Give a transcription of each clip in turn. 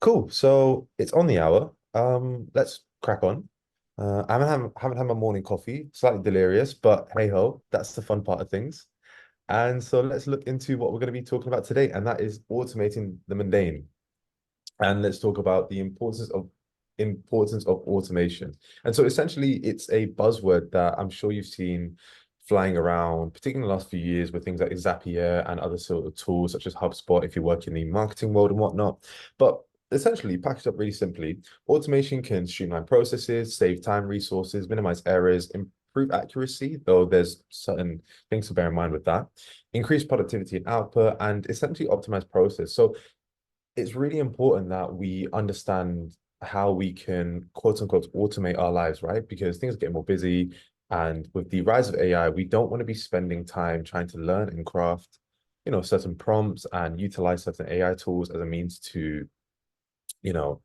Cool. So it's on the hour. Let's crack on. I haven't had my morning coffee, slightly delirious, but hey ho, that's the fun part of things. And so let's look into what we're going to be talking about today, and that is automating the mundane. And let's talk about the importance of automation. And so essentially it's a buzzword that I'm sure you've seen flying around, particularly in the last few years with things like Zapier and other sort of tools such as HubSpot if you work in the marketing world and whatnot. But essentially, packaged up really simply, automation can streamline processes, save time, resources, minimize errors, improve accuracy, though there's certain things to bear in mind with that, increase productivity and output, and essentially optimize process. So it's really important that we understand how we can quote unquote automate our lives, right? Because things get more busy. And with the rise of AI, we don't want to be spending time trying to learn and craft, certain prompts and utilize certain AI tools as a means to, you know,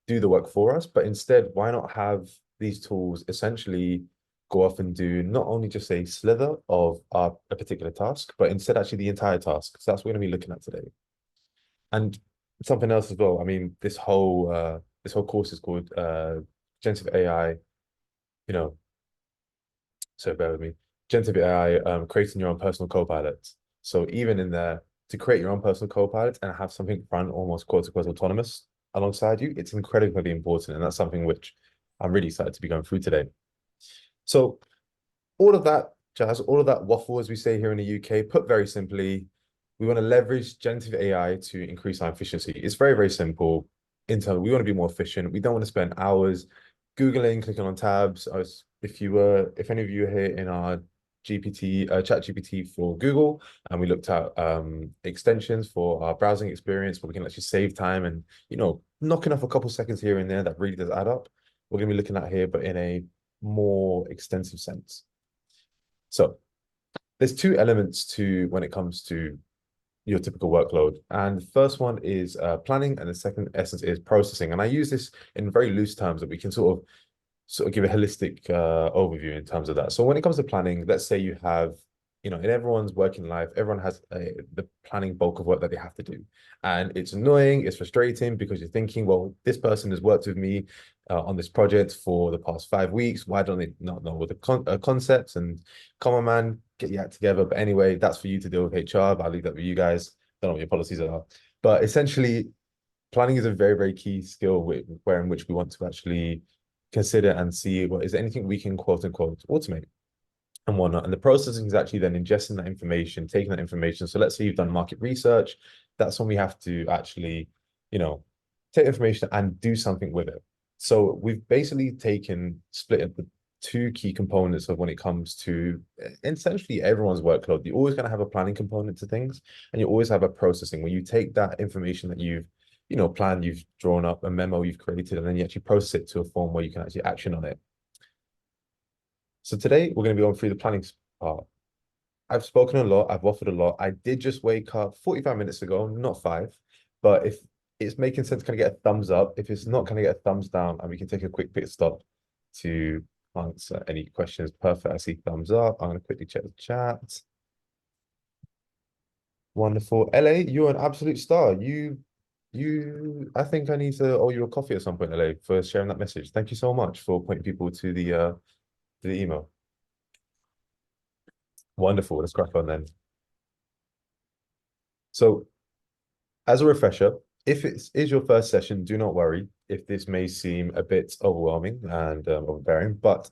do the work for us. But instead, why not have these tools essentially go off and do not only just a slither of a particular task, but instead actually the entire task. So that's what we're going to be looking at today. And something else as well. I mean, this whole course is called Generative AI, you know, so bear with me. Generative AI, creating your own personal co-pilot. So even in there, to create your own personal co-pilot and have something run almost quote unquote autonomous alongside you, it's incredibly important. And that's something which I'm really excited to be going through today. So all of that jazz, all of that waffle, as we say here in the UK, put very simply, we want to leverage generative AI to increase our efficiency. It's very, very simple. In terms, we want to be more efficient. We don't want to spend hours Googling, clicking on tabs. If any of you are here in our chat GPT for Google, and we looked at extensions for our browsing experience where we can actually save time and, knocking off a couple seconds here and there that really does add up. We're going to be looking at here, but in a more extensive sense. So there's two elements to when it comes to your typical workload. And the first one is planning, and the second essence is processing. And I use this in very loose terms that we can sort of give a holistic overview in terms of that. So when it comes to planning, let's say you have, in everyone's working life, everyone has the planning bulk of work that they have to do. And it's annoying, it's frustrating because you're thinking, well, this person has worked with me on this project for the past 5 weeks. Why don't they not know what the concepts? And come on, man, get your act together. But anyway, that's for you to deal with HR, but I'll leave that with you guys. Don't know what your policies are. But essentially, planning is a very, very key skill where in which we want to actually consider and see, well, is there anything we can quote unquote automate and whatnot. And the processing is actually then ingesting that information, taking that information. So let's say you've done market research. That's when we have to actually, take information and do something with it. So we've basically split the two key components of when it comes to essentially everyone's workload. You're always going to have a planning component to things, and you always have a processing where you take that information that planned, you've drawn up, a memo you've created, and then you actually process it to a form where you can actually action on it. So today we're going to be going through the planning part. I've spoken a lot, I've offered a lot. I did just wake up 45 minutes ago, not five. But if it's making sense, can I get a thumbs up? If it's not, can I get a thumbs down? And we can take a quick pit stop to answer any questions. Perfect. I see thumbs up. I'm going to quickly check the chat. Wonderful. LA, you're an absolute star. I think I need to owe you a coffee at some point, LA, for sharing that message. Thank you so much for pointing people to the email. Wonderful. Let's crack on then. So, as a refresher, if it is your first session, do not worry if this may seem a bit overwhelming and overbearing, but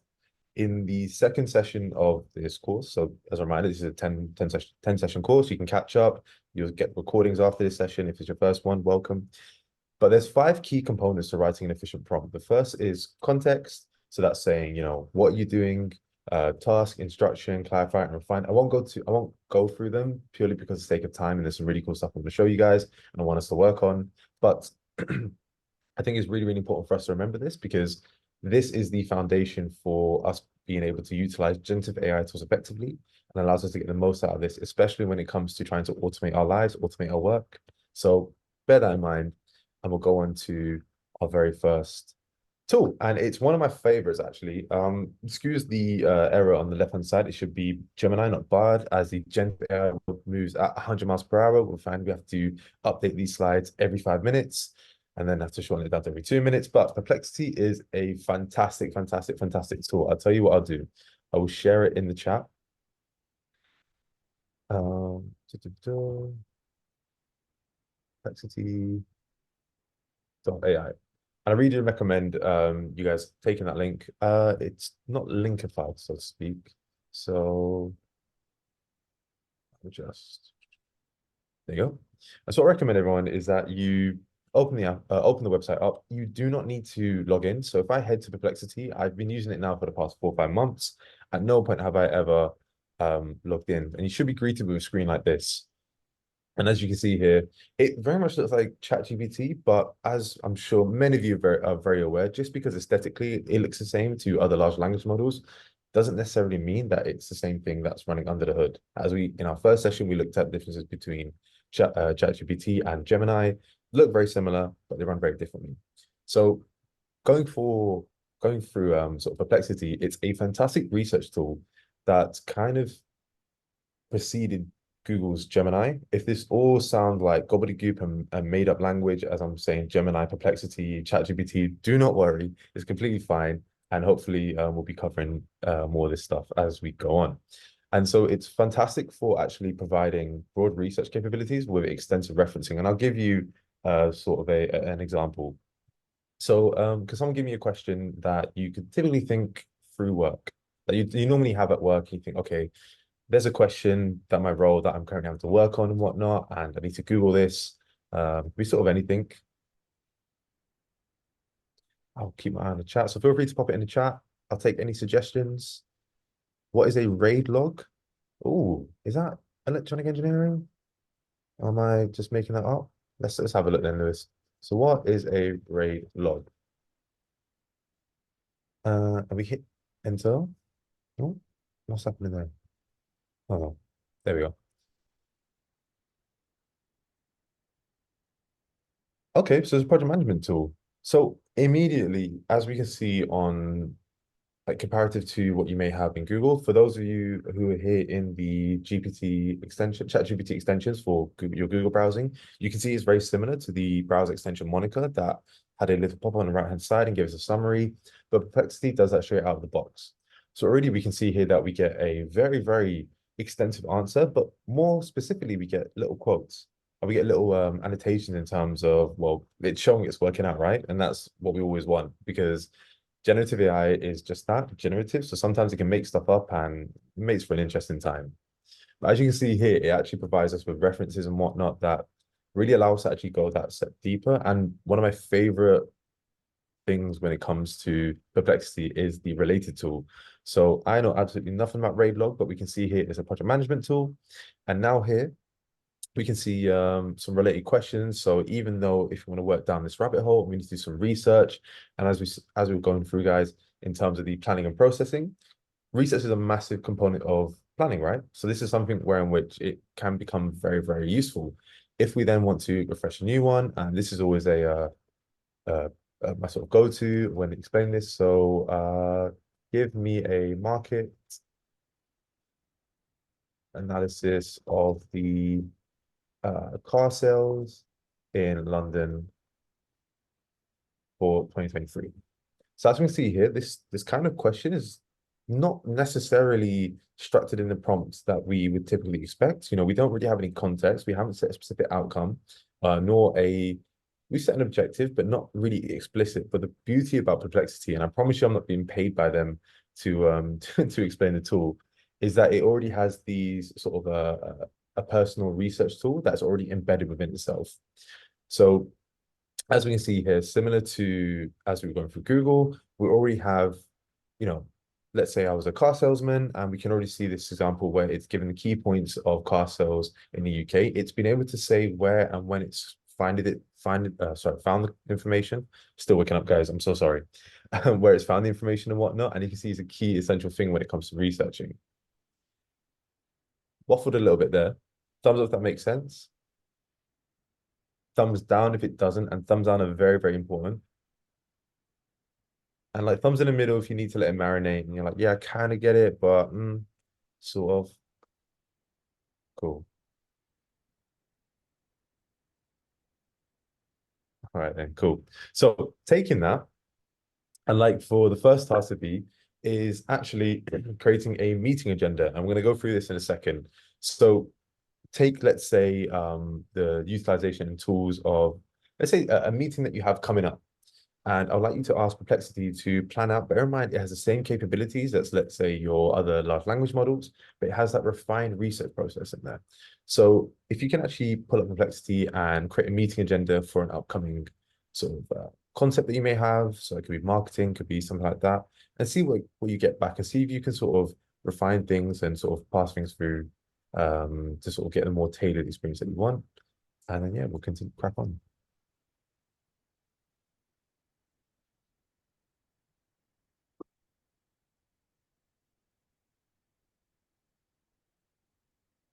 in the second session of this course, so as a reminder, this is a 10 session course. You can catch up. You'll get recordings after this session. If it's your first one, welcome. But there's five key components to writing an efficient prompt. The first is context. So that's saying, what you're doing, task, instruction, clarify, and refine. I won't go through them purely because of the sake of time, and there's some really cool stuff I'm going to show you guys and I want us to work on. But I think it's really, really important for us to remember this because this is the foundation for us being able to utilize generative AI tools effectively and allows us to get the most out of this, especially when it comes to trying to automate our lives, automate our work. So bear that in mind, and we'll go on to our very first tool, and it's one of my favorites actually. Excuse the error on the left-hand side. It should be Gemini, not Bard, as the Gen AI moves at 100 miles per hour. We'll find we have to update these slides every 5 minutes, and then have to shorten it down to every 2 minutes. But Perplexity is a fantastic, fantastic, fantastic tool. I'll tell you what I'll do. I will share it in the chat. Da, da, da, Perplexity.ai. And I really do recommend you guys taking that link. It's not linkified, so to speak. So I'll just there you go. And so what I recommend everyone is that you open the app, open the website up. You do not need to log in. So if I head to Perplexity, I've been using it now for the past 4 or 5 months. At no point have I ever logged in. And you should be greeted with a screen like this. And as you can see here, it very much looks like ChatGPT, but as I'm sure many of you are very aware, just because aesthetically it looks the same to other large language models, doesn't necessarily mean that it's the same thing that's running under the hood. As we, in our first session, we looked at differences between ChatGPT and Gemini, look very similar, but they run very differently. So going for going through sort of Perplexity, it's a fantastic research tool that kind of preceded Google's Gemini. If this all sound like gobbledygook and made up language, as I'm saying, Gemini, Perplexity, ChatGPT, do not worry. It's completely fine. And hopefully we'll be covering more of this stuff as we go on. And so it's fantastic for actually providing broad research capabilities with extensive referencing. And I'll give you sort of an example. So could someone give me a question that you could typically think through work, that you normally have at work, and you think, okay, there's a question that my role that I'm currently having to work on and whatnot, and I need to Google this. We sort of anything. I'll keep my eye on the chat. So feel free to pop it in the chat. I'll take any suggestions. What is a RAID log? Oh, is that electronic engineering? Or am I just making that up? Let's have a look then, Lewis. So what is a RAID log? And we hit enter. Oh, what's happening there? Oh, there we go. Okay, so it's a project management tool. So immediately, as we can see on like comparative to what you may have in Google, for those of you who are here in the GPT extension, ChatGPT extensions for Google, your Google browsing, you can see it's very similar to the browser extension Monica that had a little pop on the right-hand side and gives a summary, but Perplexity does that straight out of the box. So already we can see here that we get a very, very extensive answer, but more specifically, we get little quotes. And we get little annotations in terms of, well, it's showing it's working out, right? And that's what we always want because generative AI is just that, generative. So sometimes it can make stuff up and it makes for an interesting time. But as you can see here, it actually provides us with references and whatnot that really allow us to actually go that step deeper. And one of my favorite things when it comes to Perplexity is the related tool. So I know absolutely nothing about RaidLog, but we can see here it's a project management tool. And now here we can see some related questions. So even though if you want to work down this rabbit hole, we need to do some research. And as we're going through, guys, in terms of the planning and processing, research is a massive component of planning, right? So this is something where in which it can become very, very useful. If we then want to refresh a new one, and this is always uh, my sort of go-to when explaining this. So give me a market analysis of the car sales in London for 2023. So as we can see here, this kind of question is not necessarily structured in the prompts that we would typically expect. You know, we don't really have any context. We haven't set a specific outcome, nor we set an objective, but not really explicit. But the beauty about Perplexity, and I promise you I'm not being paid by them to to explain the tool, is that it already has these sort of a personal research tool that's already embedded within itself. So as we can see here, similar to as we were going through Google, we already have, you know, let's say I was a car salesman, and we can already see this example where it's given the key points of car sales in the UK. It's been able to say where and when it's found the information. Still waking up, guys. I'm so sorry. Where it's found the information and whatnot. And you can see it's a key essential thing when it comes to researching. Waffled a little bit there. Thumbs up if that makes sense. Thumbs down if it doesn't, and thumbs down are very, very important. And like thumbs in the middle if you need to let it marinate and you're like, yeah, I kind of get it, but sort of cool. All right then, cool. So taking that, and like for the first task to be is actually creating a meeting agenda. I'm going to go through this in a second. So take, let's say, the utilization and tools of, let's say, a meeting that you have coming up. And I'd like you to ask Perplexity to plan out. Bear in mind, it has the same capabilities as, let's say, your other large language models, but it has that refined research process in there. So if you can actually pull up Perplexity and create a meeting agenda for an upcoming sort of concept that you may have, so it could be marketing, could be something like that, and see what you get back and see if you can sort of refine things and sort of pass things through to sort of get a more tailored experience that you want. And then, yeah, we'll continue crack on.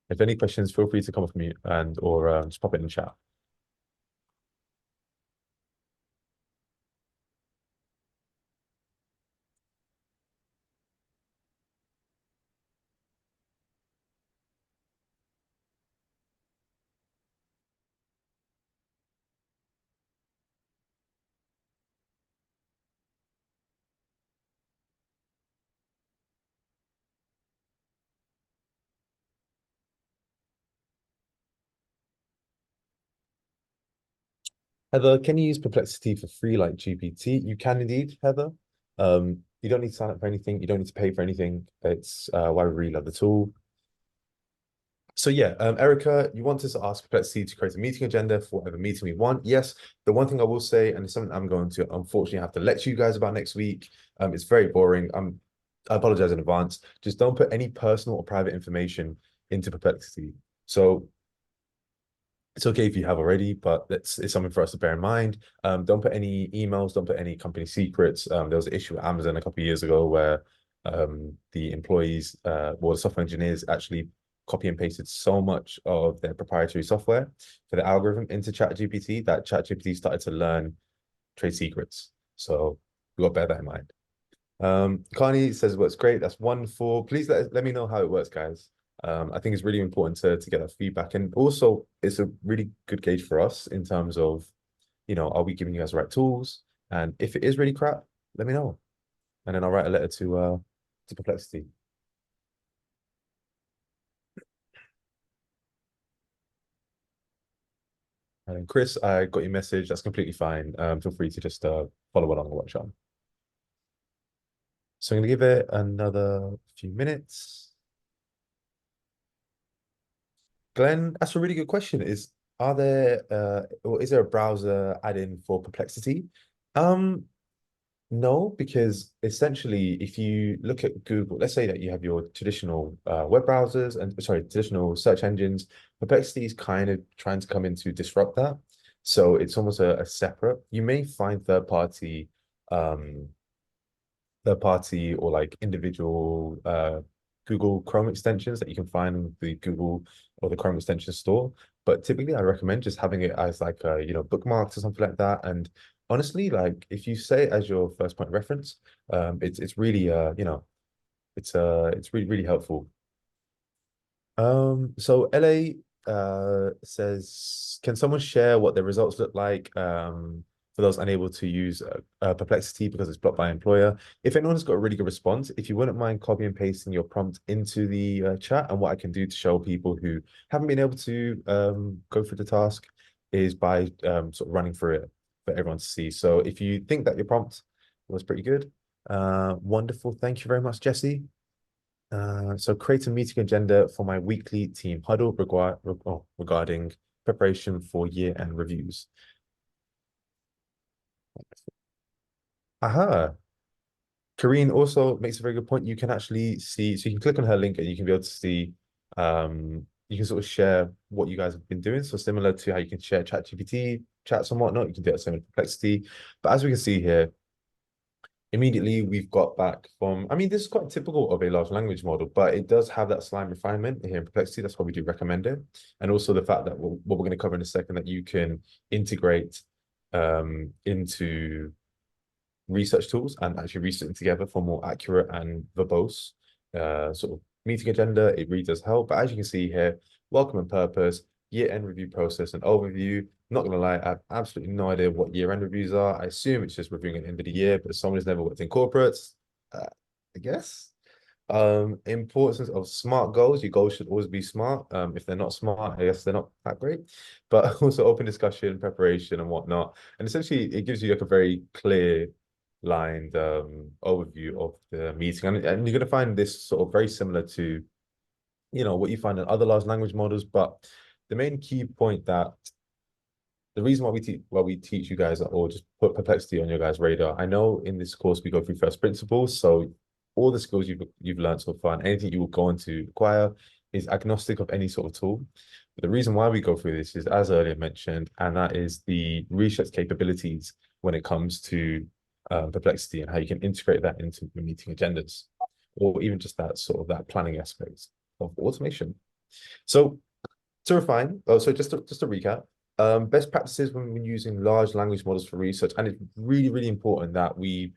If any questions, feel free to come off mute and or just pop it in the chat. Heather, can you use Perplexity for free like GPT? You can indeed, Heather. You don't need to sign up for anything. You don't need to pay for anything. It's why we really love the tool. So yeah, Erica, you want us to ask Perplexity to create a meeting agenda for whatever meeting we want. Yes, the one thing I will say, and it's something I'm going to unfortunately have to let you guys about next week. It's very boring. I apologize in advance. Just don't put any personal or private information into Perplexity. So it's okay if you have already, but it's something for us to bear in mind. Don't put any emails, don't put any company secrets. There was an issue with Amazon a couple of years ago where the employees, well, the software engineers actually copy and pasted so much of their proprietary software for the algorithm into ChatGPT that ChatGPT started to learn trade secrets. So we got to bear that in mind. Carney says works great. That's wonderful. Please let me know how it works, guys. I think it's really important to get that feedback. And also, it's a really good gauge for us in terms of, are we giving you guys the right tools? And if it is really crap, let me know. And then I'll write a letter to Perplexity. And then Chris, I got your message. That's completely fine. Feel free to just follow along and watch on. So I'm gonna give it another few minutes. Glenn, that's a really good question. Are there or is there a browser add-in for Perplexity? Um, no, because essentially, if you look at Google, let's say that you have your traditional web browsers and sorry, traditional search engines, Perplexity is kind of trying to come in to disrupt that. So it's almost a separate. You may find um, third party or like individual Google Chrome extensions that you can find in the Google or the Chrome extension store. But typically, I recommend just having it as like bookmarks or something like that. And honestly, like if you say it as your first point of reference, it's really it's really really helpful. So LA says, can someone share what the results look like for those unable to use Perplexity because it's blocked by employer? If anyone has got a really good response, if you wouldn't mind copy and pasting your prompt into the chat, and what I can do to show people who haven't been able to go through the task is by sort of running through it for everyone to see. So if you think that your prompt was pretty good, wonderful. Thank you very much, Jesse. So create a meeting agenda for my weekly team huddle regarding preparation for year-end reviews. Aha. Karine also makes a very good point. You can actually see, so you can click on her link and you can be able to see, you can sort of share what you guys have been doing. So similar to how you can share ChatGPT chats and whatnot, you can do that same with Perplexity. But as we can see here, immediately we've got back from, I mean, this is quite typical of a large language model, but it does have that slight refinement here in Perplexity. That's why we do recommend it. And also the fact that what we're going to cover in a second, that you can integrate into research tools and actually researching together for more accurate and verbose sort of meeting agenda. It really does help. But as you can see here, welcome and purpose, year-end review process and overview. Not gonna lie, I have absolutely no idea what year-end reviews are. I assume it's just reviewing at the end of the year, but someone who's never worked in corporates, I guess. Importance of smart goals. Your goals should always be smart. If they're not smart, I guess they're not that great. But also open discussion, preparation, and whatnot. And essentially, it gives you like a very clear lined overview of the meeting. And you're going to find this sort of very similar to, what you find in other large language models. But the main key point that the reason why we teach you guys or just put Perplexity on your guys' radar. I know in this course we go through first principles, so all the skills you've learned so far and anything you will go on to acquire is agnostic of any sort of tool. But the reason why we go through this is, as earlier mentioned, and that is the research capabilities when it comes to Perplexity and how you can integrate that into your meeting agendas, or even just that planning aspect of automation. So to refine, so just to recap, best practices when we're using large language models for research, and it's really, really important that we,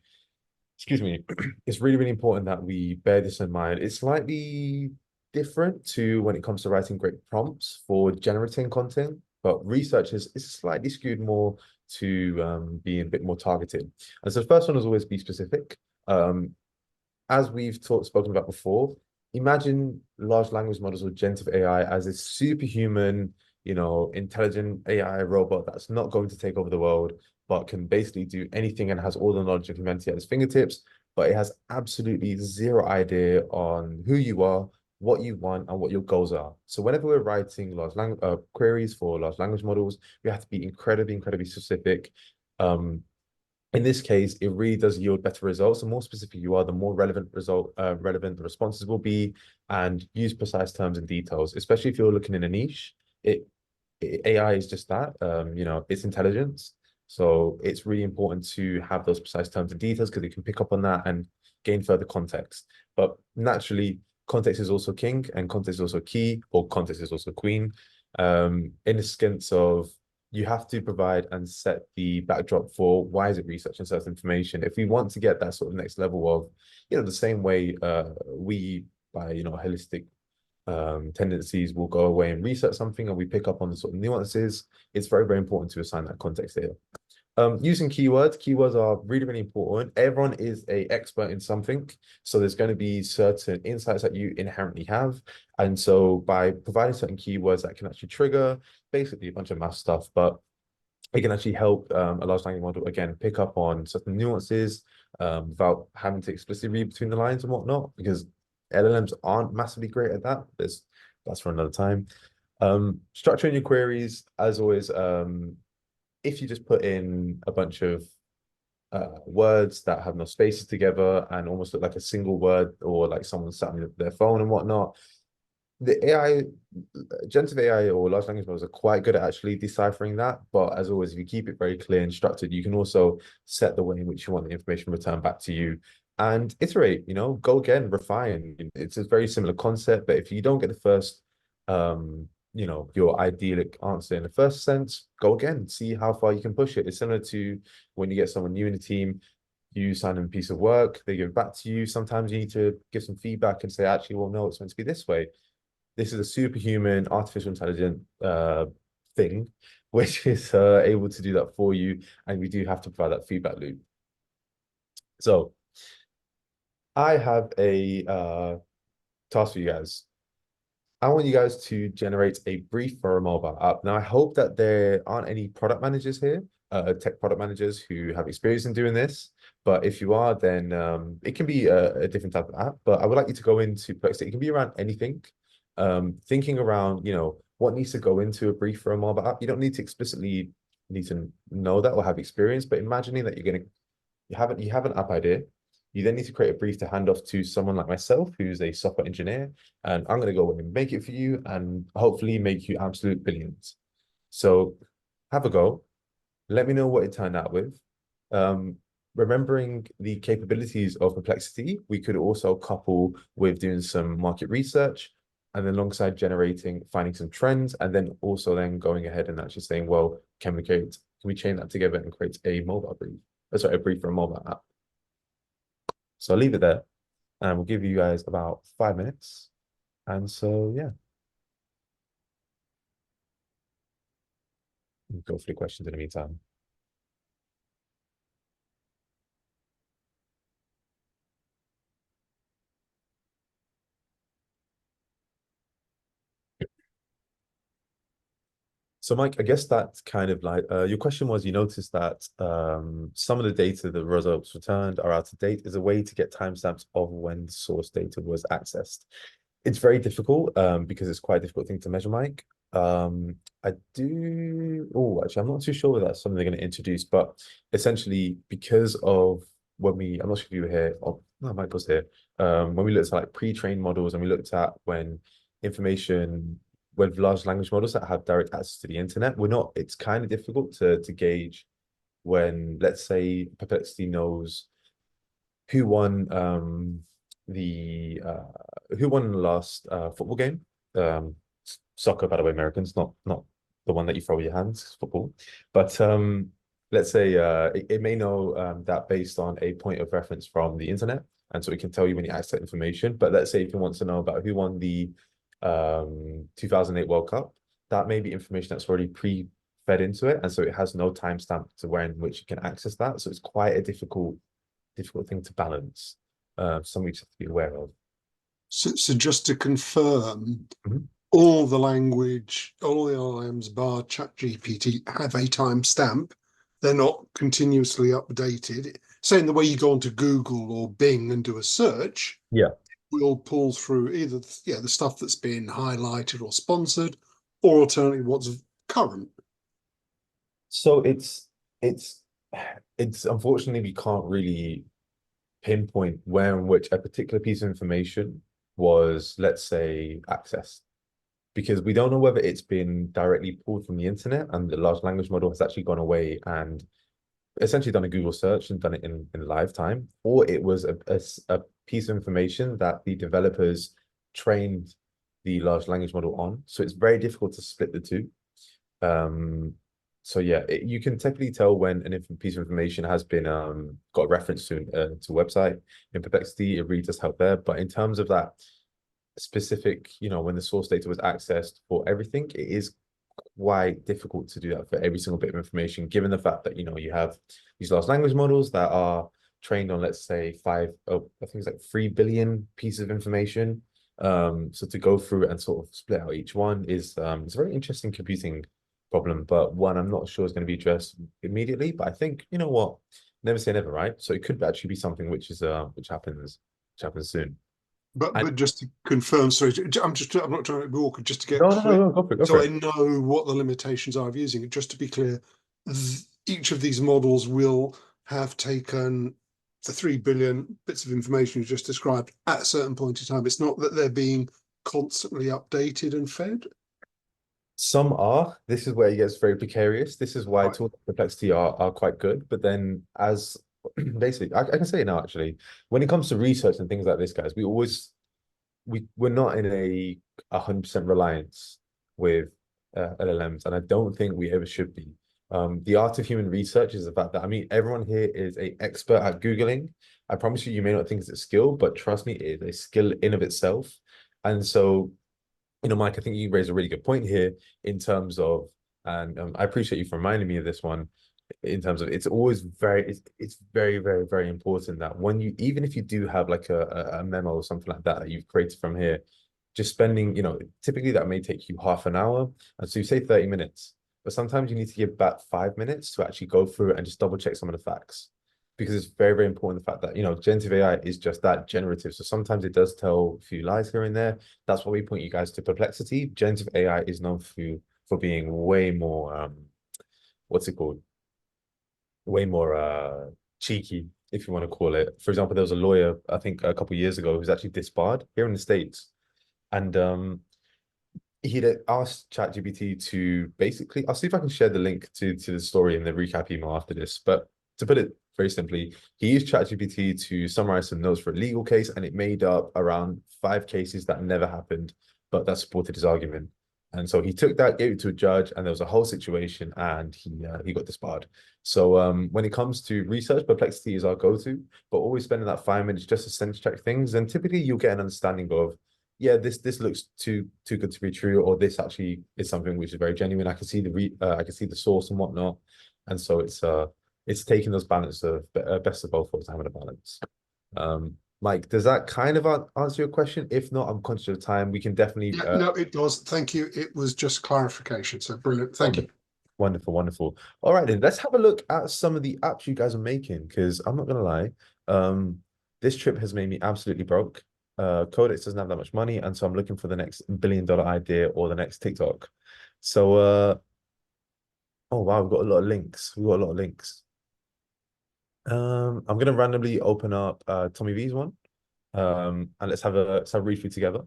excuse me, it's really, really important that we bear this in mind. It's slightly different to when it comes to writing great prompts for generating content, but research is slightly skewed more to being a bit more targeted. And so the first one is always be specific. As we've spoken about before, imagine large language models or generative AI as a superhuman, intelligent AI robot that's not going to take over the world, but can basically do anything and has all the knowledge of humanity at its fingertips. But it has absolutely zero idea on who you are, what you want, and what your goals are. So whenever we're writing large language queries for large language models, we have to be incredibly, incredibly specific. In this case, it really does yield better results. The more specific you are, the more relevant the responses will be, and use precise terms and details, especially if you're looking in a niche. AI is just that, it's intelligence. So it's really important to have those precise terms and details because it can pick up on that and gain further context. But naturally, context is also king and context is also key, or context is also queen. In the sense of you have to provide and set the backdrop for why is it researching certain information. If we want to get that sort of next level of, the same way we by holistic tendencies will go away and research something and we pick up on the sort of nuances, it's very, very important to assign that context here. Using keywords are really, really important. Everyone is an expert in something, so there's going to be certain insights that you inherently have, and so by providing certain keywords that can actually trigger basically a bunch of math stuff, but it can actually help a large language model again pick up on certain nuances without having to explicitly read between the lines and whatnot, because LLMs aren't massively great at that. That's for another time. Structuring your queries, as always, if you just put in a bunch of words that have no spaces together and almost look like a single word, or like someone sat on their phone and whatnot, the generative AI or large language models are quite good at actually deciphering that. But as always, if you keep it very clear and structured, you can also set the way in which you want the information returned back to you and iterate, go again, refine. It's a very similar concept, but if you don't get the first, your idyllic answer in the first sense, go again, see how far you can push it. It's similar to when you get someone new in the team, you sign them a piece of work, they give it back to you. Sometimes you need to give some feedback and say, actually, well, no, it's meant to be this way. This is a superhuman artificial intelligent thing, which is able to do that for you. And we do have to provide that feedback loop. So I have a task for you guys. I want you guys to generate a brief for a mobile app. Now, I hope that there aren't any product managers here, tech product managers who have experience in doing this. But if you are, then it can be a different type of app. But I would like you to go into Perplexity. It can be around anything. Thinking around, what needs to go into a brief for a mobile app. You don't need to explicitly need to know that or have experience, but imagining that you have an app idea. You then need to create a brief to hand off to someone like myself, who's a software engineer, and I'm going to go and make it for you and hopefully make you absolute billions. So have a go. Let me know what it turned out with. Remembering the capabilities of Perplexity, we could also couple with doing some market research and then alongside finding some trends, and then also then going ahead and actually saying, well, can we chain that together and create a mobile brief? sorry, a brief on a mobile app. So I'll leave it there, and we'll give you guys about 5 minutes. And so, yeah, we'll go through the questions in the meantime. So, Mike, I guess that's kind of like your question was, you noticed that some of the data the results returned are out of date. Is a way to get timestamps of when the source data was accessed. It's very difficult because it's quite a difficult thing to measure, Mike. I do. Oh, actually, I'm not too sure whether that's something they're going to introduce, but essentially, because of when I'm not sure if you were here. Oh, no, Mike was here. When we looked at like pre-trained models and we looked at when information with large language models that have direct access to the internet, we're not. It's kind of difficult to gauge when, let's say, Perplexity knows who won who won the last football game. Um, Soccer, by the way, Americans, not the one that you throw with your hands, football. But let's say it may know that based on a point of reference from the internet, and so it can tell you when you access that information. But let's say if it wants to know about who won the 2008 World Cup, that may be information that's already pre-fed into it, and so it has no timestamp to when which you can access that. So it's quite a difficult thing to balance. Something you just have to be aware of. So just to confirm, Mhm. all the language, all the LLMs bar ChatGPT have a timestamp. They're not continuously updated. Saying the way you go onto Google or Bing and do a search, Yeah. will pull through either the stuff that's been highlighted or sponsored, or alternatively what's current. So it's it's unfortunately we can't really pinpoint where and which a particular piece of information was, let's say, accessed. Because we don't know whether it's been directly pulled from the internet and the large language model has actually gone away and essentially done a Google search and done it in live time, or it was a piece of information that the developers trained the large language model on. So it's very difficult to split the two. Um, so yeah, you can technically tell when an piece of information has been got a reference to a website. In Perplexity, it really does help there. But in terms of that specific, when the source data was accessed for everything, it is quite difficult to do that for every single bit of information, given the fact that you have these large language models that are trained on, let's say, I think it's like 3 billion pieces of information. So to go through and sort of split out each one is it's a very interesting computing problem, but one I'm not sure is going to be addressed immediately. But I think, you know what, never say never, right? So it could actually be something which happens soon. And But just to confirm, sorry, I'm not trying to be awkward, just to get no, no, no, clear, no, go for it, go for so I it. know what the limitations are of using it. Just to be clear, each of these models will have taken the 3 billion bits of information you just described at a certain point in time. It's not that they're being constantly updated and fed. Some are. This is where it gets very precarious. This is why Right. tools like Perplexity are quite good. But then, as basically, I can say it now actually, when it comes to research and things like this, guys, we're not in a 100% reliance with LLMs, and I don't think we ever should be. The art of human research is the fact that, I mean, everyone here is a expert at Googling. I promise you, you may not think it's a skill, but trust me, it is a skill in of itself. And so, Mike, I think you raised a really good point here in terms of, and I appreciate you for reminding me of this one, in terms of it's very, very, very important that when even if you do have like a memo or something like that that you've created from here, just spending, typically that may take you half an hour. And so you say 30 minutes, but sometimes you need to give back 5 minutes to actually go through and just double check some of the facts. Because it's very, very important the fact that, generative AI is just that generative. So sometimes it does tell a few lies here and there. That's why we point you guys to Perplexity. Generative AI is known for being way more what's it called? Way more cheeky, if you want to call it. For example, there was a lawyer, I think a couple of years ago, who was actually disbarred here in the States. And he'd asked ChatGPT to basically, I'll see if I can share the link to the story in the recap email after this. But to put it very simply, he used ChatGPT to summarize some notes for a legal case, and it made up around 5 cases that never happened, but that supported his argument. And so he took that, gave it to a judge, and there was a whole situation, and he got disbarred. So when it comes to research, Perplexity is our go-to, but always spending that 5 minutes just to sense check things, and typically you'll get an understanding of, yeah, this looks too good to be true, or this actually is something which is very genuine. I can see I can see the source and whatnot, and so it's taking those balance of best of both worlds, having a balance. Mike, does that kind of answer your question? If not, I'm conscious of time. We can definitely Yeah, no, it does. Thank you. It was just clarification. So brilliant. Thank you. wonderful, wonderful, wonderful. All right, then let's have a look at some of the apps you guys are making because I'm not gonna lie, um, this trip has made me absolutely broke. Codex doesn't have that much money, and so I'm looking for the next billion-dollar idea or the next TikTok. So, oh wow, we've got a lot of links. We've got a lot of links. I'm gonna randomly open up Tommy V's one. And let's have a read through together.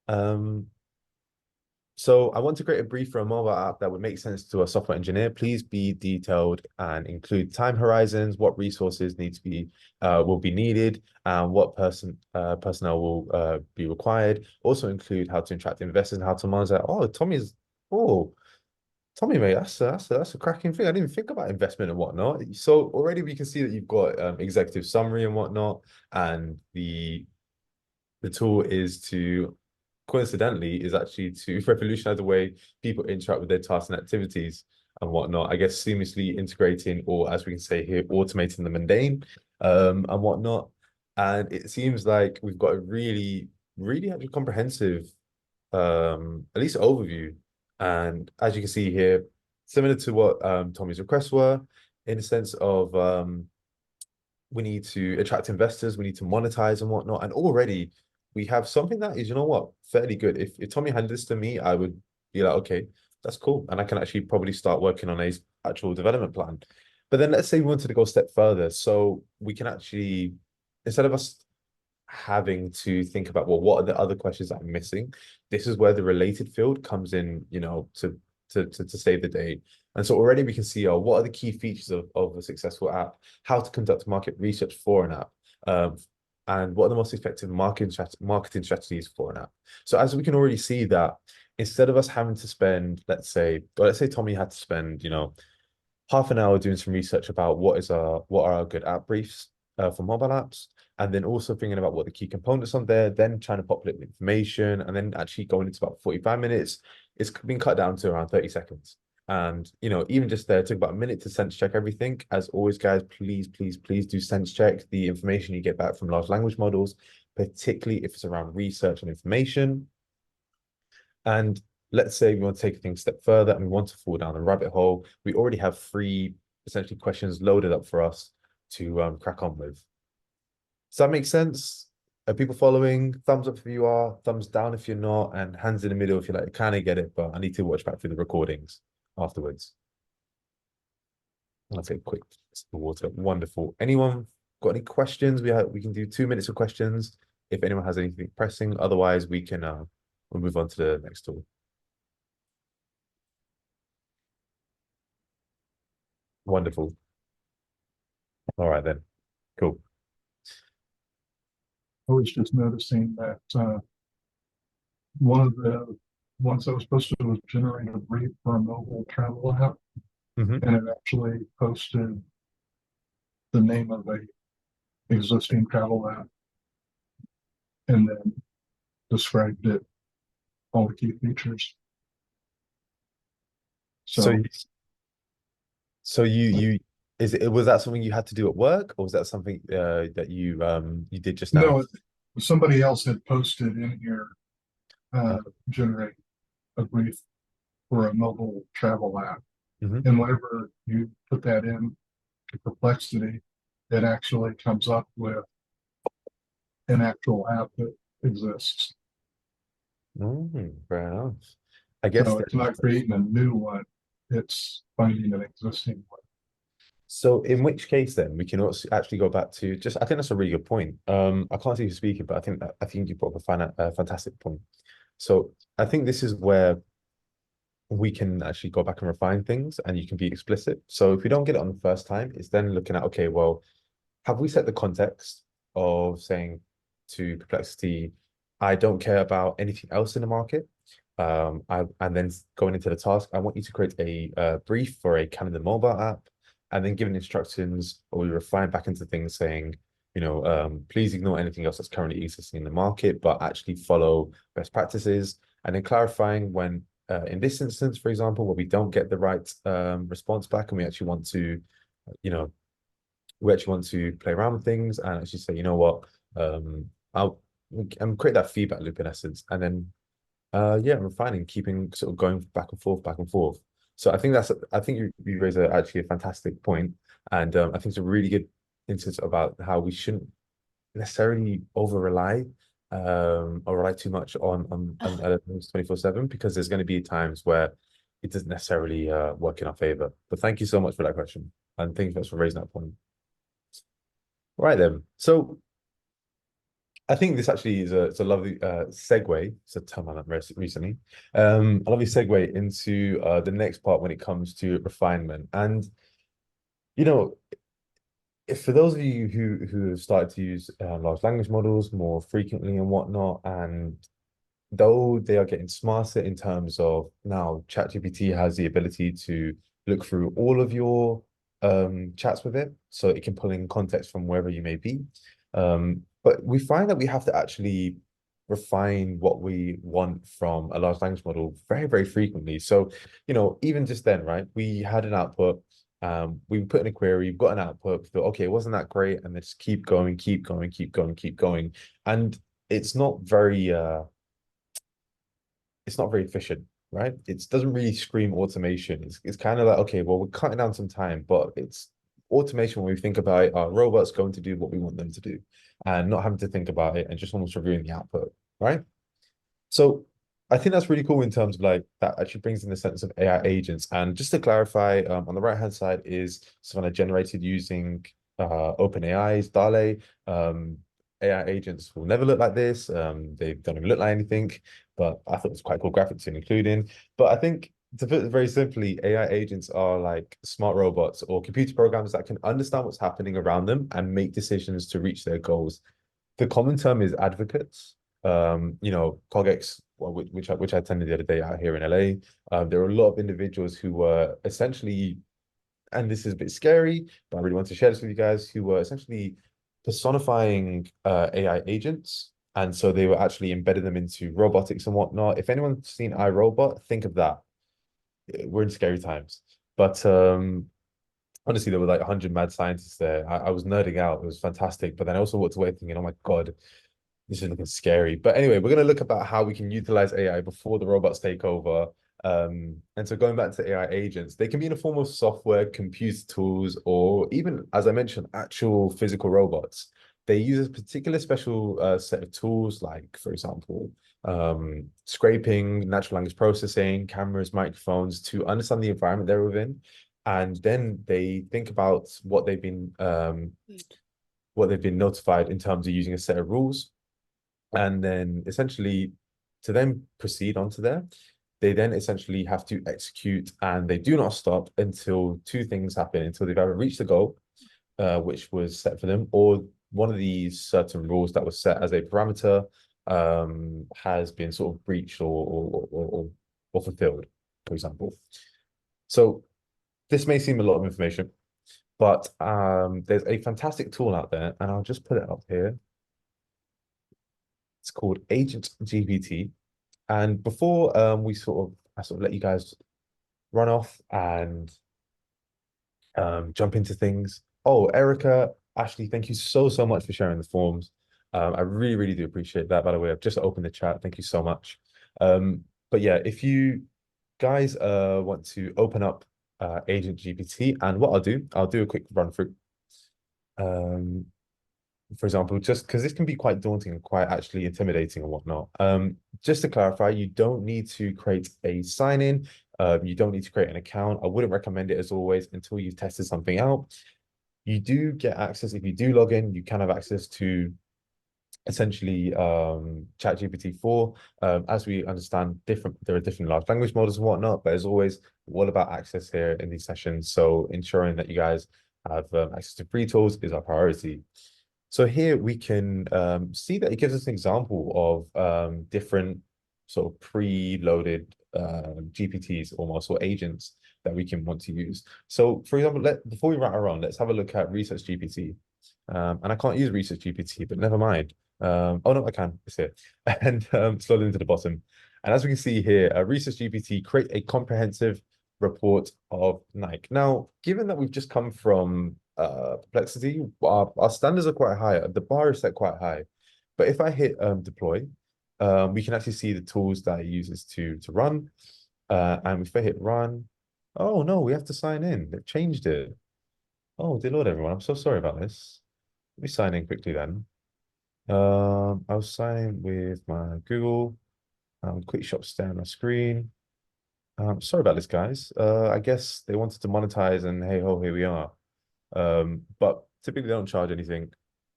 Um, so I want to create a brief for a mobile app that would make sense to a software engineer. Please be detailed and include time horizons, what resources need to be will be needed, and what personnel will be required. Also include how to attract investors and how to monitor. Oh, Tommy, mate, that's a cracking thing. I didn't even think about investment and whatnot. So already we can see that you've got executive summary and whatnot, and the tool is to coincidentally is actually to revolutionize the way people interact with their tasks and activities and whatnot. I guess seamlessly integrating, or as we can say here, automating the mundane and whatnot. And it seems like we've got a really actually comprehensive at least overview. And as you can see here, similar to what Tommy's requests were, in the sense of we need to attract investors, we need to monetize and whatnot. And already we have something that is, you know what, fairly good. If Tommy handed this to me, I would be like, okay, that's cool. And I can actually probably start working on a actual development plan. But then let's say we wanted to go a step further. So we can actually, instead of us having to think about, well, what are the other questions that I'm missing? This is where the related field comes in, to save the day. And so already we can see, what are the key features of a successful app, how to conduct market research for an app, and what are the most effective marketing strategies for an app. So as we can already see that instead of us having to spend, let's say Tommy had to spend, half an hour doing some research about what are our good app briefs for mobile apps, and then also thinking about what the key components on there, then trying to populate the information, and then actually going into about 45 minutes. It's been cut down to around 30 seconds. And even just there, it took about a minute to sense check everything. As always, guys, please, please, please do sense check the information you get back from large language models, particularly if it's around research and information. And let's say we want to take things a step further and we want to fall down the rabbit hole. We already have three essentially questions loaded up for us to crack on with. Does that make sense? Are people following? Thumbs up if you are, thumbs down if you're not, and hands in the middle if you're like, kind of get it, but I need to watch back through the recordings afterwards. I'll take a quick sip of water. Wonderful. Anyone got any questions? We can do 2 minutes of questions if anyone has anything pressing. Otherwise, we'll move on to the next tool. Wonderful. All right then. Cool. I was just noticing that one of the ones that was posted was generate a brief for a mobile travel app, Mhm. and it actually posted the name of a existing travel app and then described it, all the key features. So, So you was that something you had to do at work, or was that something that you did just now? no, somebody else had posted in here, Uh, generate a brief for a mobile travel app. mhm. And whenever you put that in to Perplexity, it actually comes up with an actual app that exists. Fair enough. I guess So it's then, not creating a new one, it's finding an existing one. so in which case then we can also actually go back to just I think that's a really good point. I can't see you speaking, but I think you brought up a fantastic point. So I think this is where we can actually go back and refine things and you can be explicit. So if we don't get it on the first time, it's then looking at, okay, well, have we set the context of saying to Perplexity, I don't care about anything else in the market? And then going into the task, I want you to create a brief for a calendar mobile app, and then giving instructions, or we refine back into things saying, please ignore anything else that's currently existing in the market, but actually follow best practices, and then clarifying when, in this instance, for example, where we don't get the right response back, and we actually want to, you know, play around with things and actually say, you know what, I'll create that feedback loop in essence, and then yeah, refining, keeping sort of going back and forth, back and forth. So I think you raise actually a fantastic point, and I think it's a really good instance about how we shouldn't necessarily over rely or rely too much on LLMs 24/7, because there's going to be times where it doesn't necessarily work in our favor. But thank you so much for that question, and thank you for raising that point. Right then, so I think this actually is it's a lovely segue. It's a term I learned recently. A lovely segue into the next part when it comes to refinement. And you know, if for those of you who have started to use large language models more frequently and whatnot, and though they are getting smarter in terms of now ChatGPT has the ability to look through all of your chats with it, so it can pull in context from wherever you may be. But we find that we have to actually refine what we want from a large language model very, very frequently. So, even just then, right, we had an output, we put in a query, we've got an output, we thought, okay, it wasn't that great, and then just keep going, keep going, keep going, keep going. And it's not very efficient, right? It doesn't really scream automation. It's kind of like, okay, well, we're cutting down some time, but it's automation when we think about it, our robots going to do what we want them to do, and not having to think about it and just almost reviewing the output, right? So I think that's really cool in terms of like that actually brings in the sense of AI agents. And just to clarify, on the right hand side is Savannah generated using OpenAI's DALL-E. AI agents will never look like this. They don't even look like anything, but I thought it was quite cool graphics to include in. But I think to put it very simply, AI agents are like smart robots or computer programs that can understand what's happening around them and make decisions to reach their goals. The common term is advocates. CogX, well, which I attended the other day out here in LA. There were a lot of individuals who were essentially, and this is a bit scary, but I really want to share this with you guys, who were essentially personifying AI agents. And so they were actually embedding them into robotics and whatnot. If anyone's seen iRobot, think of that. We're in scary times. But honestly, there were like 100 mad scientists there. I was nerding out. It was fantastic. But then I also walked away thinking, oh my God, this is looking scary. But anyway, we're going to look about how we can utilize AI before the robots take over. And so going back to AI agents, they can be in a form of software, computer tools, or even, as I mentioned, actual physical robots. They use a particular special set of tools, like, for example, scraping, natural language processing, cameras, microphones, to understand the environment they're within. And then they think about what they've been notified in terms of using a set of rules, and then essentially to then proceed onto there, they then essentially have to execute, and they do not stop until two things happen: until they've either reached the goal, which was set for them, or one of these certain rules that was set as a parameter has been sort of breached or fulfilled, for example. So this may seem a lot of information, but there's a fantastic tool out there, and I'll just put it up here. It's called Agent GPT. And before I sort of let you guys run off and jump into things. Oh, Erica, Ashley, thank you so much for sharing the forms. I really, really do appreciate that. By the way, I've just opened the chat. Thank you so much. But yeah, if you guys want to open up Agent GPT, and what I'll do a quick run through. For example, just because this can be quite daunting and quite actually intimidating and whatnot. Just to clarify, you don't need to create a sign-in. You don't need to create an account. I wouldn't recommend it as always until you've tested something out. You do get access, if you do log in, you can have access to essentially ChatGPT 4. As we understand, there are different large language models and whatnot, but as always, all about access here in these sessions. So ensuring that you guys have access to free tools is our priority. So here we can see that it gives us an example of different sort of pre-loaded GPTs almost, or agents that we can want to use. So for example, before we write around, let's have a look at Research GPT. And I can't use Research GPT, but never mind. Oh no, I can. It's here. And scroll into the bottom. And as we can see here, Research GPT create a comprehensive report of Nike. Now, given that we've just come from Perplexity, our standards are quite high. The bar is set quite high. But if I hit deploy, we can actually see the tools that it uses to run. And if I hit run, oh no, we have to sign in. They've changed it. Oh, dear Lord, everyone. I'm so sorry about this. Let me sign in quickly then. I'll sign with my Google. Quick shop stay on my screen. Sorry about this, guys. I guess they wanted to monetize, and hey ho, here we are. But typically they don't charge anything.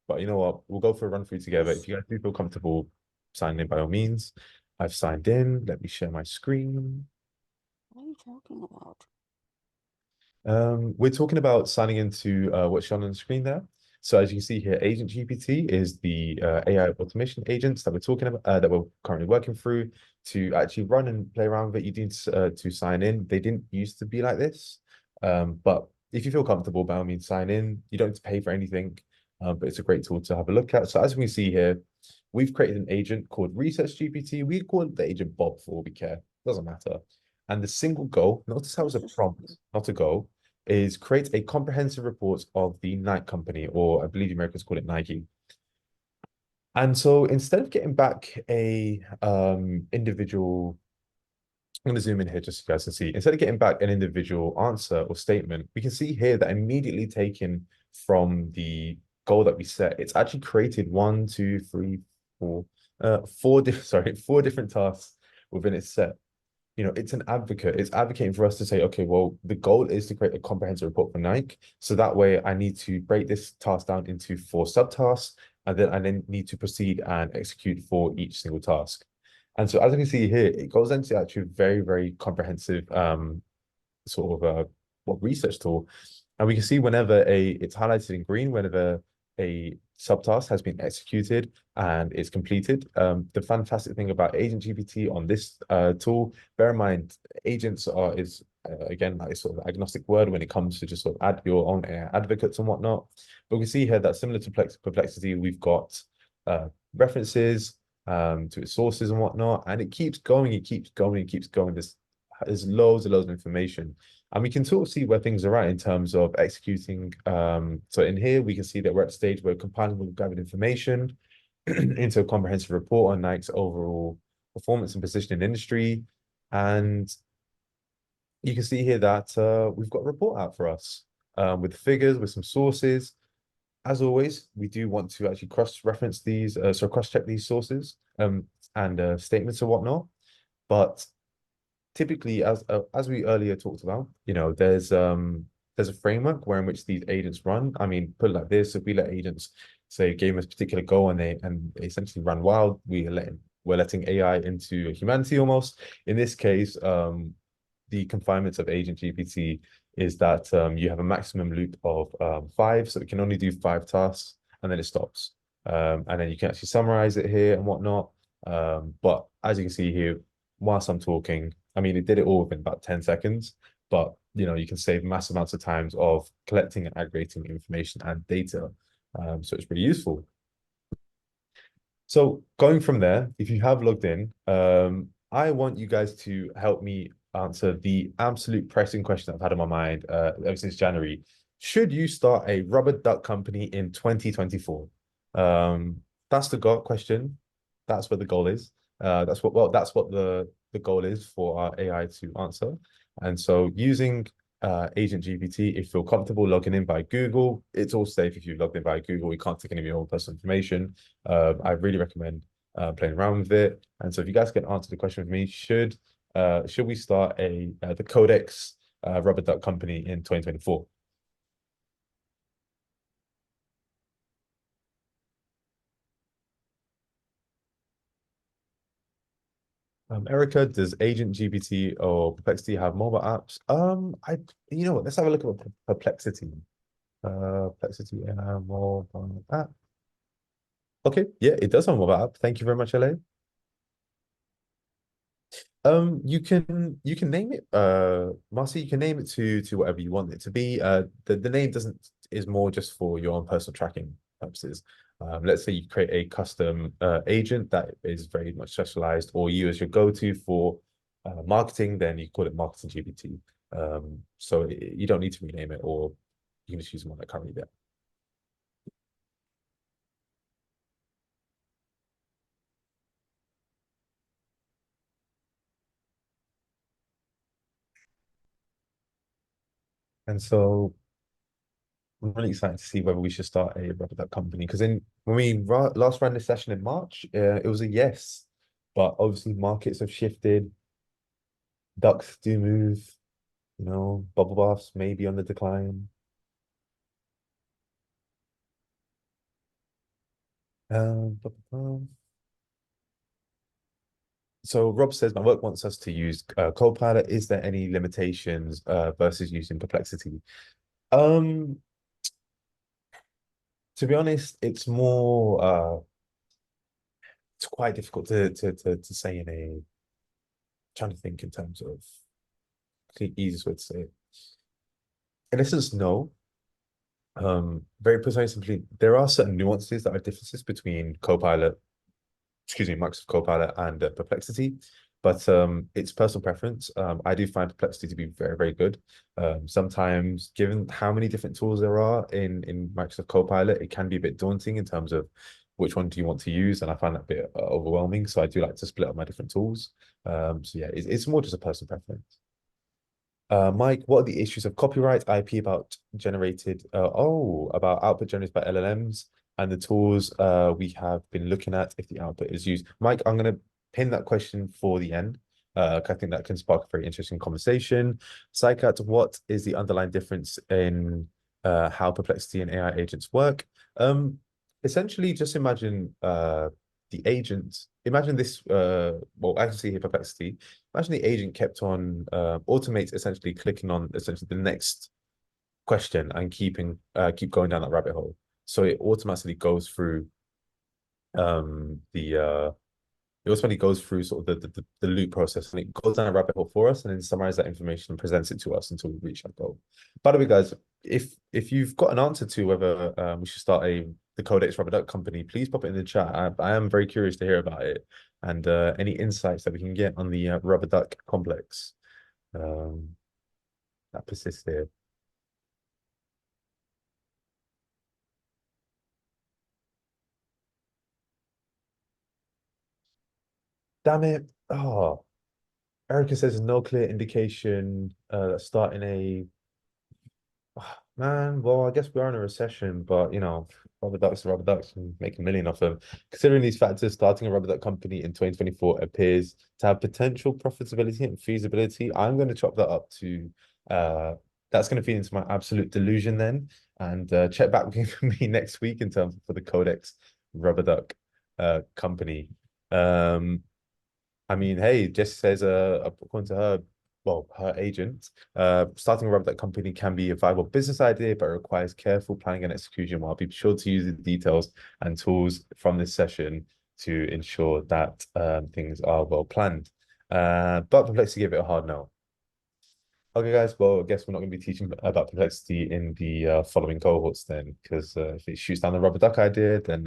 But you know what? We'll go for a run through together. If you guys do feel comfortable signing in, by all means. I've signed in. Let me share my screen. What are you talking about? We're talking about signing into what's shown on the screen there. So as you can see here, Agent GPT is the AI automation agents that we're talking about, that we're currently working through to actually run and play around with it. You need to sign in. They didn't used to be like this, but if you feel comfortable, by all means, sign in. You don't have to pay for anything, but it's a great tool to have a look at. So as we see here, we've created an agent called Research GPT. We call it the agent Bob for all we care. Doesn't matter. And the single goal, notice how it's a prompt, not a goal, is create a comprehensive report of the Nike company, or I believe the Americans call it Nike. And so instead of getting back a individual, I'm going to zoom in here just so you guys can see. Instead of getting back an individual answer or statement, we can see here that immediately taken from the goal that we set, it's actually created one, two, three, four, four different, sorry, four different tasks within its set. You know, it's an advocate. It's advocating for us to say, okay, well, the goal is to create a comprehensive report for Nike. So that way I need to break this task down into four subtasks, and then I need to proceed and execute for each single task. And so as you can see here, it goes into actually a very, very comprehensive sort of what research tool. And we can see whenever it's highlighted in green, whenever a subtask has been executed and is completed. The fantastic thing about Agent GPT on this tool, bear in mind, agents is again like sort of agnostic word when it comes to just sort of add your own AI advocates and whatnot. But we can see here that similar to Perplexity, we've got references to its sources and whatnot, and it keeps going, it keeps going, it keeps going. There's loads and loads of information. And we can sort of see where things are at in terms of executing. So in here, we can see that we're at the stage where compiling all the gathered information into a comprehensive report on Nike's overall performance and position in industry. And you can see here that we've got a report out for us with figures, with some sources. As always, we do want to actually cross-reference these, so cross-check these sources and statements and whatnot. But typically, as we earlier talked about, you know, there's a framework where in which these agents run. I mean, put it like this: if we let agents say game a particular goal and they essentially run wild, we're letting AI into humanity almost. In this case, the confinements of Agent GPT is that you have a maximum loop of 5, so it can only do 5 tasks and then it stops. And then you can actually summarize it here and whatnot. But as you can see here, whilst I'm talking, I mean, it did it all within about 10 seconds, but you know, you can save massive amounts of times of collecting and aggregating information and data. So it's pretty useful. So going from there, if you have logged in, I want you guys to help me answer the absolute pressing question I've had in my mind ever since January. Should you start a rubber duck company in 2024? That's the question. That's what the goal is. That's what the goal is for our AI to answer. And so using Agent GPT, if you're comfortable logging in by Google, it's all safe if you logged in by Google. You can't take any of your own personal information. I really recommend playing around with it. And so if you guys can answer the question with me, should we start the Codex rubber duck company in 2024? Erica, does Agent GPT or Perplexity have mobile apps? You know what? Let's have a look at Perplexity. Perplexity mobile app. Okay, yeah, it does have a mobile app. Thank you very much, LA. You can name it Marcy, you can name it to whatever you want it to be. The name doesn't is more just for your own personal tracking purposes. Let's say you create a custom agent that is very much specialized, or you as your go-to for marketing, then you call it marketing GPT. So you don't need to rename it, or you can just use one that currently there. And so I'm really excited to see whether we should start a rubber duck company, because in when we last ran this session in March, it was a yes, but obviously markets have shifted, ducks do move, bubble baths may be on the decline. So Rob says my work wants us to use Copilot. Is there any limitations versus using Perplexity? Um, to be honest, it's quite difficult to say in a trying to think in terms of the easiest way to say it. In essence, no. Very precise simply, there are certain nuances that are differences between Copilot, excuse me, Microsoft Copilot and Perplexity, but it's personal preference. I do find Perplexity to be very, very good. Sometimes, given how many different tools there are in Microsoft Copilot, it can be a bit daunting in terms of which one do you want to use, and I find that a bit overwhelming. So I do like to split up my different tools. So yeah, it's more just a personal preference. Mike, what are the issues of copyright IP about output generated by LLMs and the tools we have been looking at if the output is used? Mike, I'm going to pin that question for the end. 'Cause I think that can spark a very interesting conversation. Psychat, what is the underlying difference in how Perplexity and AI agents work? Essentially, just imagine the agent. Imagine this. Well, I can see here Perplexity. Imagine the agent kept on automates essentially clicking on essentially the next question and keep going down that rabbit hole. So it automatically goes through the it automatically goes through sort of the loop process, and it goes down a rabbit hole for us and then summarize that information and presents it to us until we reach that goal. By the way, guys, if you've got an answer to whether we should start the Codex Rubber Duck company, please pop it in the chat. I am very curious to hear about it and any insights that we can get on the Rubber Duck complex um, that persists here. Damn it. Oh, Erica says no clear indication starting a man. Well, I guess we are in a recession, but rubber ducks are rubber ducks and make a million of them. Considering these factors, starting a rubber duck company in 2024 appears to have potential profitability and feasibility. I'm going to chop that up to that's going to feed into my absolute delusion then, and check back with me next week in terms for the Codex rubber duck company. Um, I mean, hey, Jess says, according to her, well, her agent, starting a rubber company can be a viable business idea, but requires careful planning and execution. While be sure to use the details and tools from this session to ensure that things are well planned. But Perplexity gave it a hard no. Okay, guys. Well, I guess we're not going to be teaching about Perplexity in the following cohorts then, because if it shoots down the rubber duck idea, then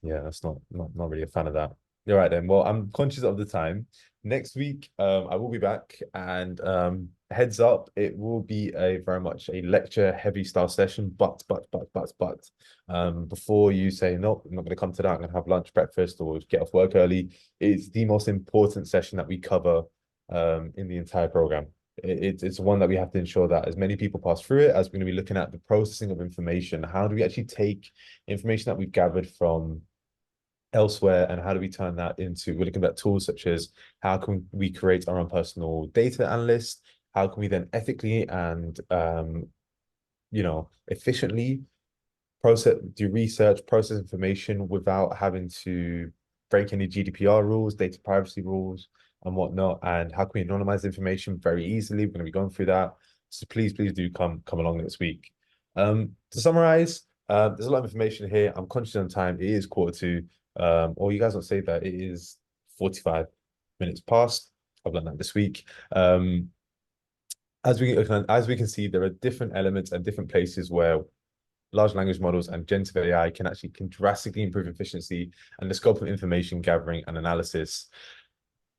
yeah, that's not really a fan of that. You're right then. Well, I'm conscious of the time. Next week, I will be back, and heads up, it will be a very much a lecture heavy style session. But before you say no, I'm not going to come to that. I'm going to have lunch, breakfast, or get off work early. It's the most important session that we cover in the entire program. It's one that we have to ensure that as many people pass through it, as we're going to be looking at the processing of information. How do we actually take information that we've gathered from elsewhere, and how do we turn that into, we're looking at tools such as how can we create our own personal data analyst, how can we then ethically and efficiently do research, process information without having to break any GDPR rules, data privacy rules, and whatnot. And how can we anonymize information very easily? We're going to be going through that. So please do come along next week. To summarize, there's a lot of information here. I'm conscious on time. It is quarter to, or you guys don't say that it is 45 minutes past. I've learned that this week. As we can see, there are different elements and different places where large language models and generative AI can drastically improve efficiency and the scope of information gathering and analysis.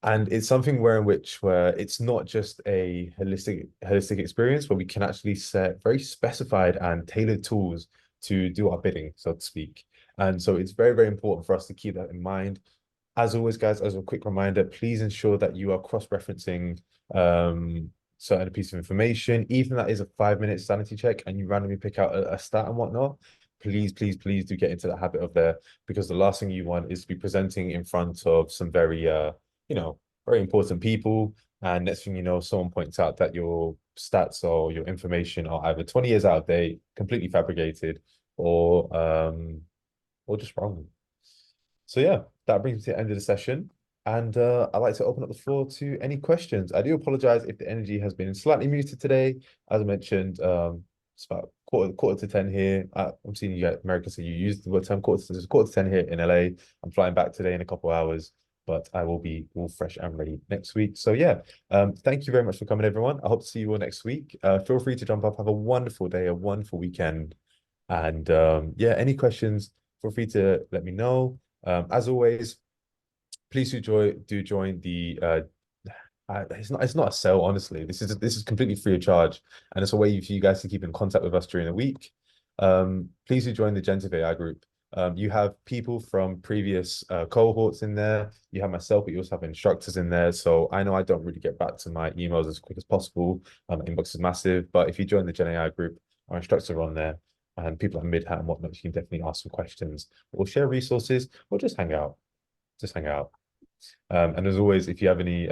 And it's something where it's not just a holistic experience, where we can actually set very specified and tailored tools to do our bidding, so to speak. And so it's very, very important for us to keep that in mind. As always, guys, as a quick reminder, please ensure that you are cross-referencing certain piece of information, even that is a 5 minute sanity check, and you randomly pick out a stat and whatnot. Please, please, please do get into the habit of there, because the last thing you want is to be presenting in front of some very very important people. And next thing you know, someone points out that your stats or your information are either 20 years out of date, completely fabricated, or just wrong. So yeah, that brings me to the end of the session. And I'd like to open up the floor to any questions. I do apologize if the energy has been slightly muted today. As I mentioned, it's about quarter to 10 here. I'm seeing you at America, so you used the word term quarter to 10 here in LA. I'm flying back today in a couple of hours, but I will be all fresh and ready next week. So yeah, thank you very much for coming, everyone. I hope to see you all next week. Feel free to jump up. Have a wonderful day, a wonderful weekend. And yeah, any questions, feel free to let me know. As always, please do join the it's not a sale, honestly. This is completely free of charge, and it's a way for you guys to keep in contact with us during the week. Please do join the Generative AI group. You have people from previous cohorts in there. You have myself, but you also have instructors in there. So I know I don't really get back to my emails as quick as possible. Inbox is massive, but if you join the Gen AI group, our instructors are on there, and people at Mid-Hat and whatnot, you can definitely ask some questions or share resources or just hang out. Just hang out. And as always, if you have any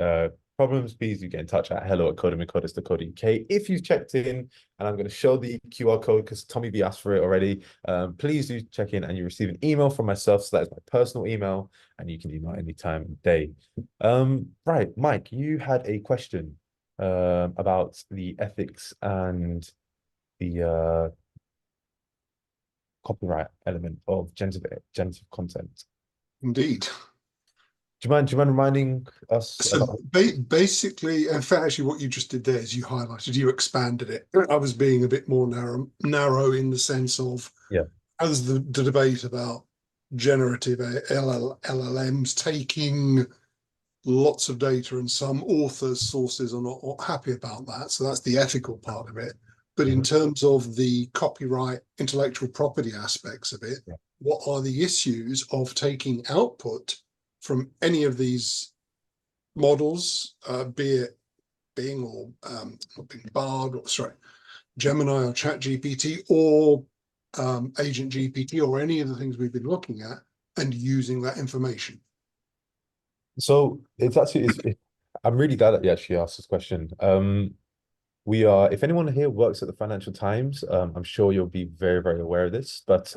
problems, please do get in touch at hello@codemikodas.co.uk. If you've checked in, and I'm going to show the QR code because Tommy B asked for it already, please do check in and you receive an email from myself. So that is my personal email, and you can email any time of day. Right, Mike, you had a question about the ethics and the copyright element of generative content. Indeed. Do you mind reminding us So about? basically, in fact, actually, what you just did there is you expanded it. I was being a bit more narrow in the sense of, Yeah. as the debate about generative LLMs taking lots of data, and some authors' sources are not happy about that. So that's the ethical part of it. But in terms of the copyright, intellectual property aspects of it, Yeah. what are the issues of taking output from any of these models, be it Bing or not Bing, Bard, or sorry, Gemini or Chat GPT or Agent GPT or any of the things we've been looking at, and using that information? So I'm really glad that you actually asked this question. If anyone here works at the Financial Times, I'm sure you'll be very, very aware of this, but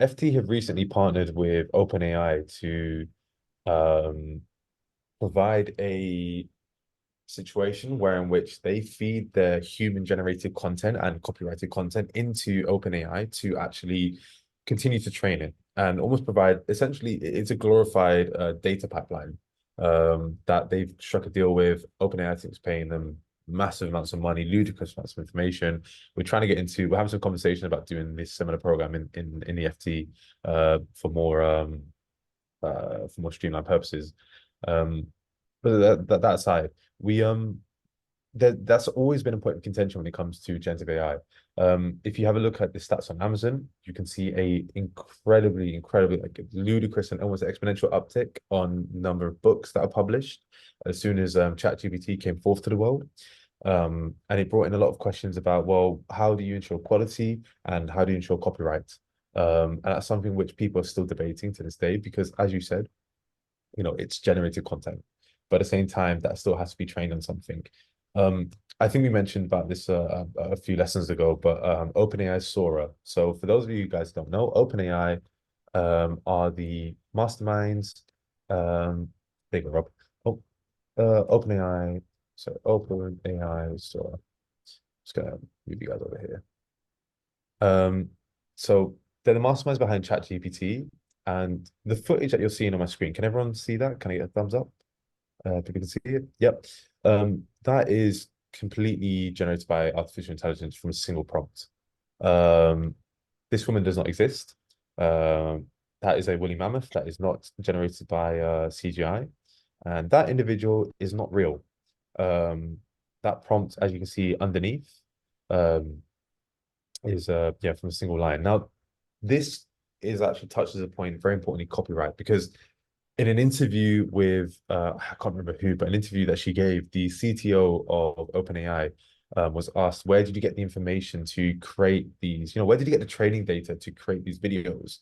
FT have recently partnered with OpenAI to um, provide a situation in which they feed their human generated content and copyrighted content into OpenAI to actually continue to train it and almost provide, essentially it's a glorified data pipeline that they've struck a deal with. OpenAI, I think, is paying them massive amounts of money, ludicrous amounts of information. We're having some conversation about doing this similar program in the FT for more streamlined purposes. But that aside, we that's always been a point of contention when it comes to generative AI. If you have a look at the stats on Amazon, you can see a incredibly, like ludicrous and almost exponential uptick on number of books that are published as soon as ChatGPT came forth to the world. And it brought in a lot of questions about, well, how do you ensure quality and how do you ensure copyright? And that's something which people are still debating to this day, because as you said, it's generated content, but at the same time, that still has to be trained on something. I think we mentioned about this a few lessons ago, but OpenAI Sora. So for those of you guys who don't know, OpenAI are the masterminds. There you go, Rob. Oh, OpenAI. So OpenAI Sora. Just gonna move you guys over here. So they're the masterminds behind ChatGPT, and the footage that you're seeing on my screen. Can everyone see that? Can I get a thumbs up? If you can see it. Yep. That is completely generated by artificial intelligence from a single prompt. Um, this woman does not exist. Um, that is a woolly mammoth that is not generated by CGI, and that individual is not real. That prompt, as you can see underneath, um, is yeah, from a single line. Now, this is actually touches a point very importantly, copyright, because in an interview with I can't remember who, but an interview that she gave, the CTO of OpenAI was asked, where did you get the information to create these? Where did you get the training data to create these videos?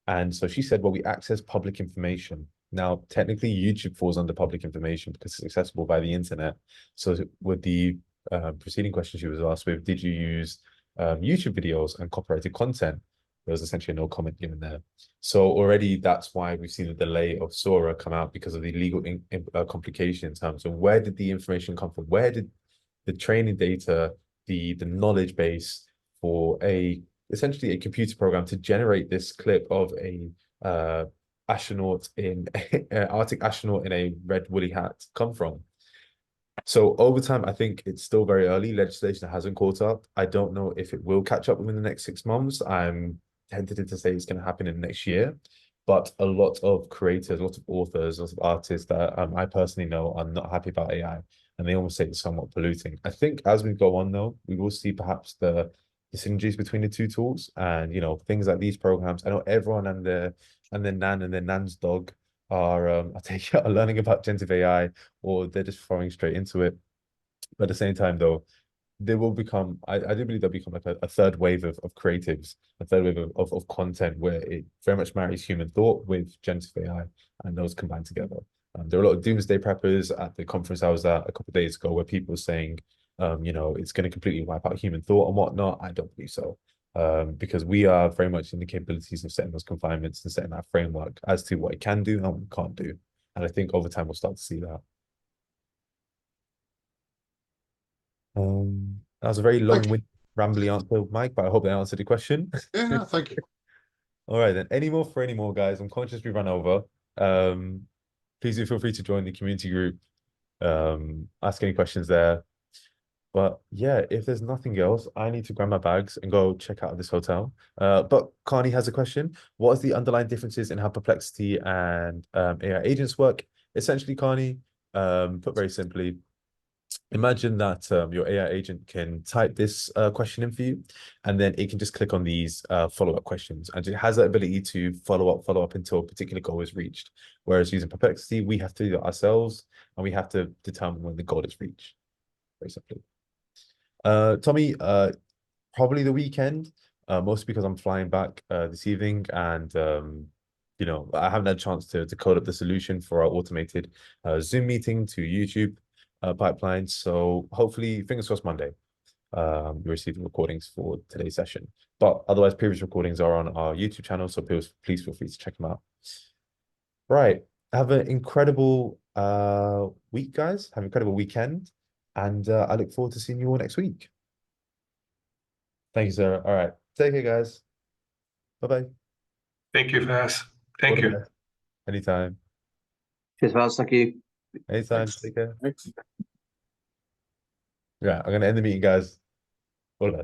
And so she said, well, we access public information. Now, technically, YouTube falls under public information because it's accessible by the internet. So with the preceding question she was asked with, did you use YouTube videos and copyrighted content? There was essentially no comment given there. So already that's why we've seen the delay of Sora come out because of the legal complication in terms of where did the information come from? Where did the training data, the knowledge base for essentially a computer program to generate this clip of a astronaut in Arctic astronaut in a red woolly hat come from? So over time, I think it's still very early. Legislation hasn't caught up. I don't know if it will catch up within the next 6 months. I'm tentative to say it's going to happen in the next year. But a lot of creators, a lot of authors, a lot of artists that I personally know are not happy about AI, and they almost say it's somewhat polluting. I think as we go on, though, we will see perhaps the synergies between the two tools, and things like these programs. I know everyone and their nan and their nan's dog I take it, are learning about generative AI, or they're just throwing straight into it. But at the same time, though, they will become, I do believe they'll become like a third wave of creatives, a third wave of content where it very much marries human thought with generative AI, and those combined together. There are a lot of doomsday preppers at the conference I was at a couple of days ago where people were saying, it's going to completely wipe out human thought and whatnot. I don't believe so. Because we are very much in the capabilities of setting those confinements and setting that framework as to what it can do and what it can't do. And I think over time we'll start to see that. That was a very Thank you. long-winded, rambly answer, Mike, but I hope that answered the question. Yeah, no, thank you. All right, then. Any more, guys? I'm conscious we run over. Please do feel free to join the community group. Ask any questions there. But yeah, if there's nothing else, I need to grab my bags and go check out this hotel. But Carney has a question. What is the underlying differences in how Perplexity and AI agents work? Essentially, Carney, put very simply, imagine that your AI agent can type this question in for you, and then it can just click on these follow-up questions, and it has the ability to follow up until a particular goal is reached. Whereas using Perplexity, we have to do it ourselves, and we have to determine when the goal is reached, very simply. Tommy, probably the weekend, mostly because I'm flying back this evening, and I haven't had a chance to code up the solution for our automated Zoom meeting to YouTube pipeline. So hopefully, fingers crossed, Monday, you receive the recordings for today's session. But otherwise, previous recordings are on our YouTube channel, so please feel free to check them out. Right. Have an incredible week, guys. Have an incredible weekend. And I look forward to seeing you all next week. Thank you, sir. All right. Take care, guys. Bye-bye. Thank you, Faz. All Thank the you. best. Anytime. Cheers, Vaz. Thank you. Anytime. Thanks. Take care. Thanks. Yeah, I'm going to end the meeting, guys. All the best.